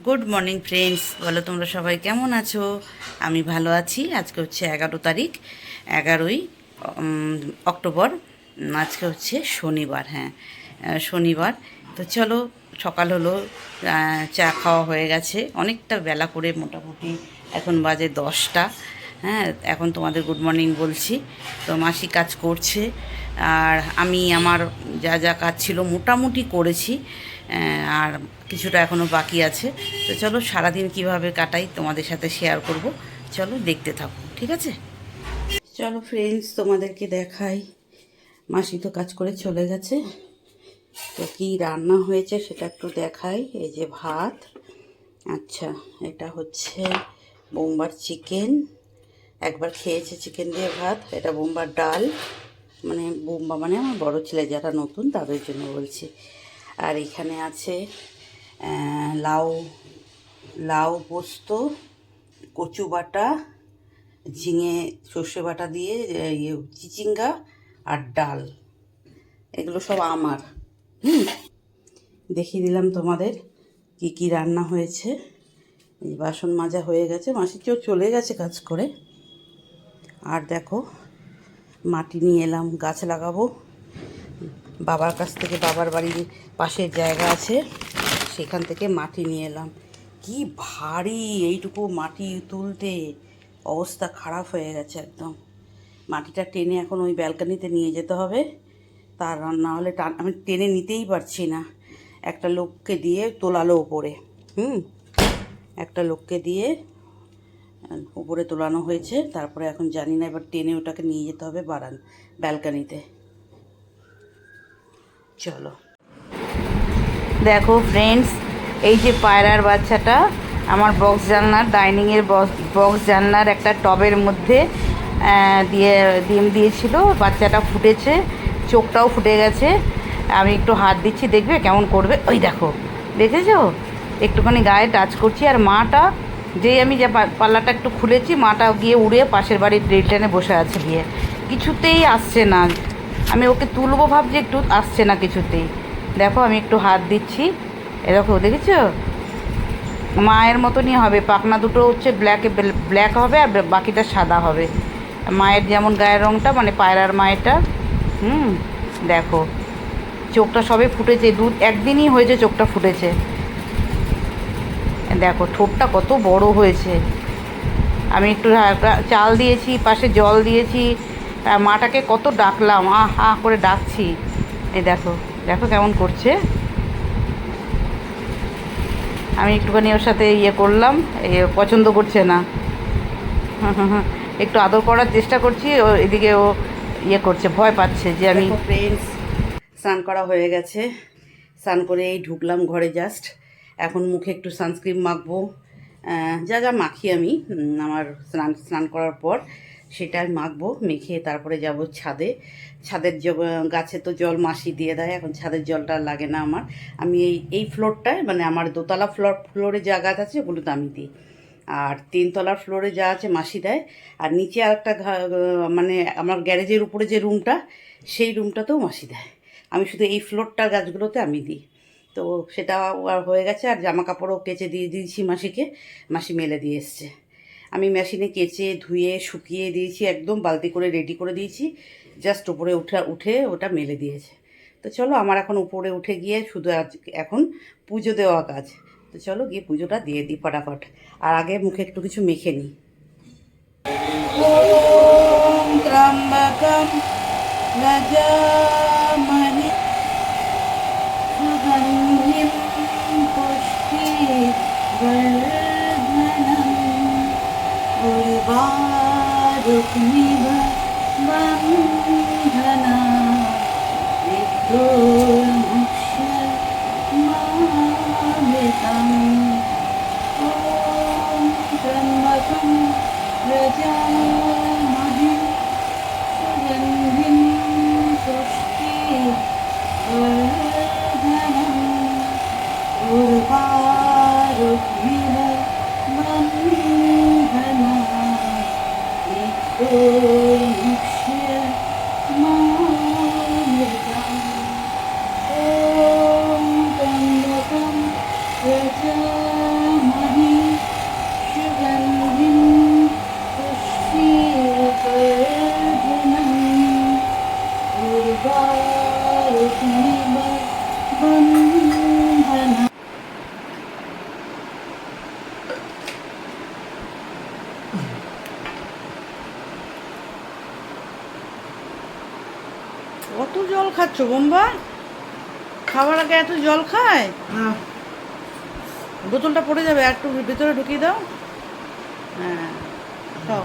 Good morning friends, বলো তোমরা সবাই কেমন আছো? আমি ভালো আছি। আজকে হচ্ছে 11 তারিখ, 11ই অক্টোবর। আজকে হচ্ছে শনিবার। হ্যাঁ, শনিবার। তো চলো, সকাল হলো, চা খাওয়া হয়ে গেছে অনেকটা বেলা করে, মোটামুটি এখন বাজে 10টা। হ্যাঁ, এখন তোমাদের গুড মর্নিং বলছি। তো মাসি কাজ করছে, আর আমি আমার যা যা কাজ ছিল মোটামুটি করেছি, আর কিছুটা এখনও বাকি আছে। তো চলো, সারাদিন কিভাবে কাটাই তোমাদের সাথে শেয়ার করব। চলো দেখতে থাকো, ঠিক আছে? চলো ফ্রেন্ডস, তোমাদেরকে দেখাই। মাসি তো কাজ করে চলে গেছে, তো কি রান্না হয়েছে সেটা একটু দেখাই। এই যে ভাত, আচ্ছা, এটা হচ্ছে বোম্বার চিকেন। একবার খেয়েছে চিকেন দিয়ে ভাত। এটা বোম্বার ডাল, মানে বোম্বা মানে আমার বড় ছেলে যারা নতুন তাদের জন্য বলছি। আর এখানে আছে লাউ, লাউ পোস্ত, কচু বাটা, ঝিঙে সর্ষে বাটা দিয়ে চিচিঙ্গা আর ডাল। এগুলো সব আমার। দেখিয়ে দিলাম তোমাদের কি কি রান্না হয়েছে। এই বাসন মাজা হয়ে গেছে, মাসি কেউ চলে গেছে কাজ করে। আর দেখো, মাটি নিয়ে এলাম, গাছ লাগাবো। বাবার কাছ থেকে, বাবার বাড়ির পাশের জায়গা আছে, সেখান থেকে মাটি নিয়ে এলাম। কি ভারী এইটুকু মাটি তুলতে, অবস্থা খারাপ হয়ে গেছে একদম। মাটিটা টেনে এখন ওই ব্যালকানিতে নিয়ে যেতে হবে, তার না হলে আমি টেনে নিতেই পারছি না। একটা লোককে দিয়ে তোলালো ওপরে। একটা লোককে দিয়ে উপরে তোলানো হয়েছে, তারপরে এখন জানি না, এবার টেনে ওটাকে নিয়ে যেতে হবে ব্যালকানিতে। চলো দেখো ফ্রেন্ডস, এই যে পায়রার বাচ্চাটা আমার বক্স জানলার, ডাইনিংয়ের বক্স জানলার একটা টবের মধ্যে দিয়ে ডিম দিয়েছিল। বাচ্চাটা ফুটেছে, চোখটাও ফুটে গেছে। আমি একটু হাত দিচ্ছি, দেখবে কেমন করবে। ওই দেখো, দেখেছো? একটুখানি গায়ে টাচ করছি, আর মাটা, যেই আমি যে পাল্লাটা একটু খুলেছি, মাটা গিয়ে উড়ে পাশের বাড়ির ড্রিল বসে আছে, গিয়ে কিছুতেই আসছে না। আমি ওকে তুলবো ভাবছি, একটু আসছে না কিছুতেই। দেখো, আমি একটু হাত দিচ্ছি, এরকম দেখেছো? মায়ের মতনই হবে, পাখনা দুটো হচ্ছে ব্ল্যাক হবে, আর বাকিটা সাদা হবে। মায়ের যেমন গায়ের রঙটা, মানে পায়রার মায়েরটা। দেখো, চোখটা সবে ফুটেছে, একদিনই হয়েছে চোখটা ফুটেছে। দেখো ঠোঁটটা কত বড় হয়েছে। আমি একটু চাল দিয়েছি, পাশে জল দিয়েছি, মাটাকে কত ডাকলাম, হা করে ডাকছি। এই দেখো, দেখো কেমন করছে। আমি একটুখানি ওর সাথে করলাম, পছন্দ করছে না। একটু আদর করার চেষ্টা করছি, ও এদিকে ও করছে, ভয় পাচ্ছে যে আমি। ফ্রেন্ডস, স্নান করা হয়ে গেছে। স্নান করে এই ঢুকলাম ঘরে জাস্ট। এখন মুখে একটু সানস্ক্রিন মাখবো, যা যা মাখি আমি আমার স্নান করার পর সেটা মাখবো। মেখে তারপরে যাব ছাদে। ছাদের গাছে তো জল মাসি দিয়ে দেয়, এখন ছাদের জলটা লাগে না আমার। আমি এই ফ্লোরটায়, মানে আমার দোতলা ফ্লোরে যা গাছ আছে ওগুলোতে আমি দিই, আর 3তলার ফ্লোরে যা আছে মাসি দেয়। আর নিচে আরেকটা মানে আমার গ্যারেজের উপরে যে রুমটা, সেই রুমটাতেও মাসি দেয়। আমি শুধু এই ফ্লোরটার গাছগুলোতে আমি দিই। তো সেটা হয়ে গেছে। আর জামা কাপড়ও কেচে দিয়ে দিয়েছি মাসিকে, মাসি মেলে দিয়ে এসছে। আমি মেশিনে কেচে ধুয়ে শুকিয়ে দিয়েছি, একদম বালতি করে রেডি করে দিয়েছি। জাস্ট উপরে উঠে ওটা মেলে দিয়েছে। তো চলো, আমার এখন উপরে উঠে গিয়ে শুধু এখন পুজো দেওয়া কাজ। তো চলো গিয়ে পুজোটা দিয়ে দিই ফটাফট। আর আগে মুখে একটু কিছু মেখে নিই। ওম ত্র্যম্বকম যজামহে সুগন্ধিম পুষ্টিবর্ধনম উর্বারুকমিব বন্ধনা মৃত্যুর্মুক্ষমামৃতম। ওম ত্র্যম্বকম যজামহে সুগন্ধিম পুষ্টিবর্ধনম উর্বারুকমিব বন্ধনা মৃত্যুর্মুক্ষমামৃতম। ওম ত্র্যম্বকম যজামহে খাচ্ছ বোম্বা? খাওয়ার আগে এত জল খায়? বোতলটা পড়ে যাবে, একটু ভিতরে ঢুকিয়ে দাও। হ্যাঁ খাও।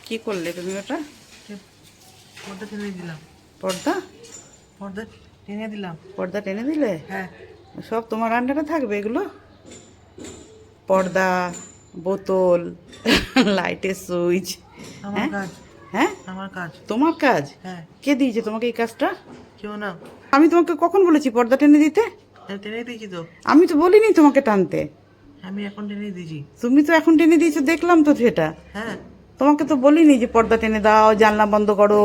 কি করলে তুমি ওটা? পর্দা টেনে দিলাম। পর্দা? পর্দা টেনে দিলাম। পর্দা টেনে দিলে? হ্যাঁ। সব তোমার আন্ডারে থাকবে এগুলো? পর্দা, বোতল, লাইটের সুইচ। আমার কাজ। হ্যাঁ আমার কাজ। তোমার কাজ? হ্যাঁ। কে দিয়েছে তোমাকে এই কাজটা? কেউ না। আমি তোমাকে কখন বলেছি পর্দা টেনে দিতে? টেনে দিয়েছি তো। আমি তো বলিনি তোমাকে টানতে। আমি এখন টেনে দিয়েছি। তুমি তো এখন টেনে দিয়েছো, দেখলাম তো সেটা। হ্যাঁ। তোমাকে তো বলিনি যে পর্দা টেনে দাও, জানলা বন্ধ করো,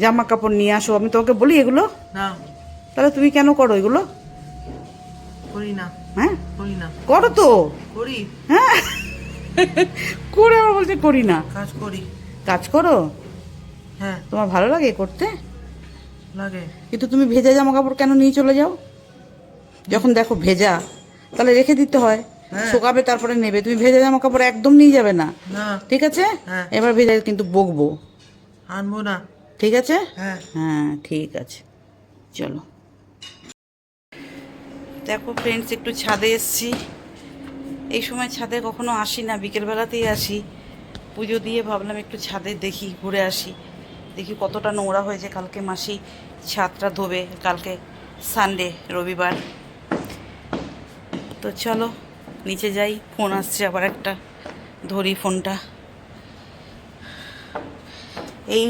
জামা কাপড় নিয়ে আসো। আমি তোমাকে বলি এগুলো? না। তাহলে তুমি কেন করো এগুলো? করি না। হ্যাঁ করি না। করো তো। করি। হ্যাঁ করে আবার বলছে করি না। কাজ করি। কাজ করো? হ্যাঁ। তোমার ভালো লাগে করতে? লাগে। কিন্তু তুমি ভেজা জামা কাপড় কেন নিয়ে চলে যাও? যখন দেখো ভেজা, তাহলে রেখে দিতে হয়। হ্যাঁ। শুকাবে তারপরে নেবে। তুমি ভেজা জামা কাপড় একদম নিয়ে যাবে না, না। ঠিক আছে? হ্যাঁ। এবার ভেজা কিন্তু বকবো, আনবো না। ঠিক আছে? হ্যাঁ। হ্যাঁ ঠিক আছে, চলো। দেখো ফ্রেন্ডস, একটু ছাদে এসছি। এই সময় ছাদে কখনো আসি না, বিকেলবেলাতেই আসি। পুজো দিয়ে ভাবলাম একটু ছাদে দেখি, ঘুরে আসি, দেখি কতটা নোংরা হয়েছে। কালকে মাসি ছাদটা ধোবে, কালকে সানডে, রবিবার। তো চলো নিচে যাই। ফোন আসছে আবার একটা, ধরি ফোনটা। এই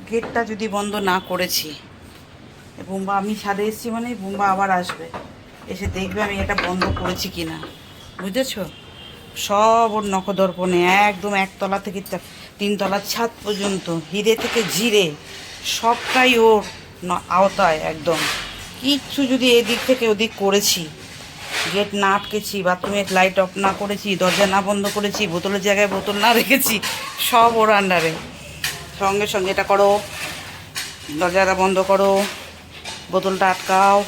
গেটটা যদি বন্ধ না করেছি, বুম্বা, আমি ছাদে এসেছি মানে বুম্বা আবার আসবে, এসে দেখবে আমি এটা বন্ধ করেছি কি না, বুঝেছো? সব ওর নখদর্পণে, একদম একতলা থেকে তিনতলার ছাদ পর্যন্ত, হিরে থেকে জিরে সবটাই ওর আওতায় একদম। কিচ্ছু যদি এদিক থেকে ওদিক করেছি, গেট না আটকেছি, বাথরুমের লাইট অফ না করেছি, দরজা না বন্ধ করেছি, বোতলের জায়গায় বোতল না রেখেছি, সব ওর আন্ডারে। সঙ্গে সঙ্গে এটা করো, দরজাটা বন্ধ করো, বোতলটা আটকাও,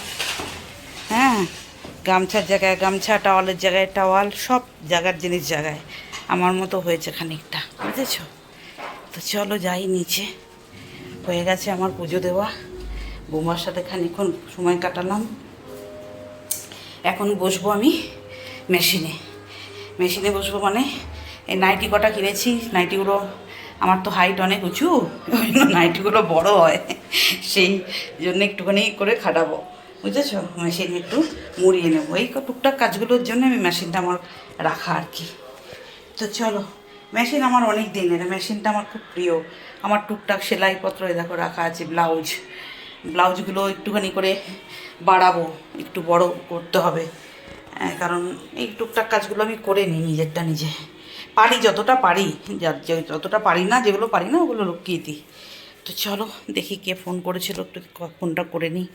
হ্যাঁ, গামছার জায়গায় গামছা, টাওয়ালের জায়গায় টাওয়াল, সব জায়গার জিনিস জায়গায় আমার মতো হয়েছে খানিকটা, বুঝেছো? তো চলো যাই নিচে। হয়ে গেছে আমার পুজো দেওয়া, বৌমার সাথে খানিকক্ষণ সময় কাটালাম। এখন বসবো আমি মেশিনে। মেশিনে বসবো মানে এই নাইটি কটা কিনেছি, নাইটিগুলো আমার তো হাইট অনেক উঁচু, ওই জন্য নাইটিগুলো বড় হয়, সেই জন্য একটুখানি করে খাটাবো, বুঝেছো? মেশিনে একটু মুড়িয়ে নেবো, এই টুকটাক কাজগুলোর জন্য আমি মেশিনটা আমার রাখা আর কি। তো চলো, মেশিন আমার অনেক দিনের, মেশিনটা আমার খুব প্রিয়। আমার টুকটাক সেলাইপত্র এ দেখো রাখা আছে, ব্লাউজগুলো একটুখানি করে বাড়াবো, একটু বড় করতে হবে, কারণ এই টুকটাক কাজগুলো আমি করে নিই নিজেরটা নিজে, পারি যতটা পারি, যতটা পারি না, যেগুলো পারি না ওগুলো লুকিয়ে দিই। তো চলো দেখি কে ফোন করেছিল, একটু ফোনটা করে নিই।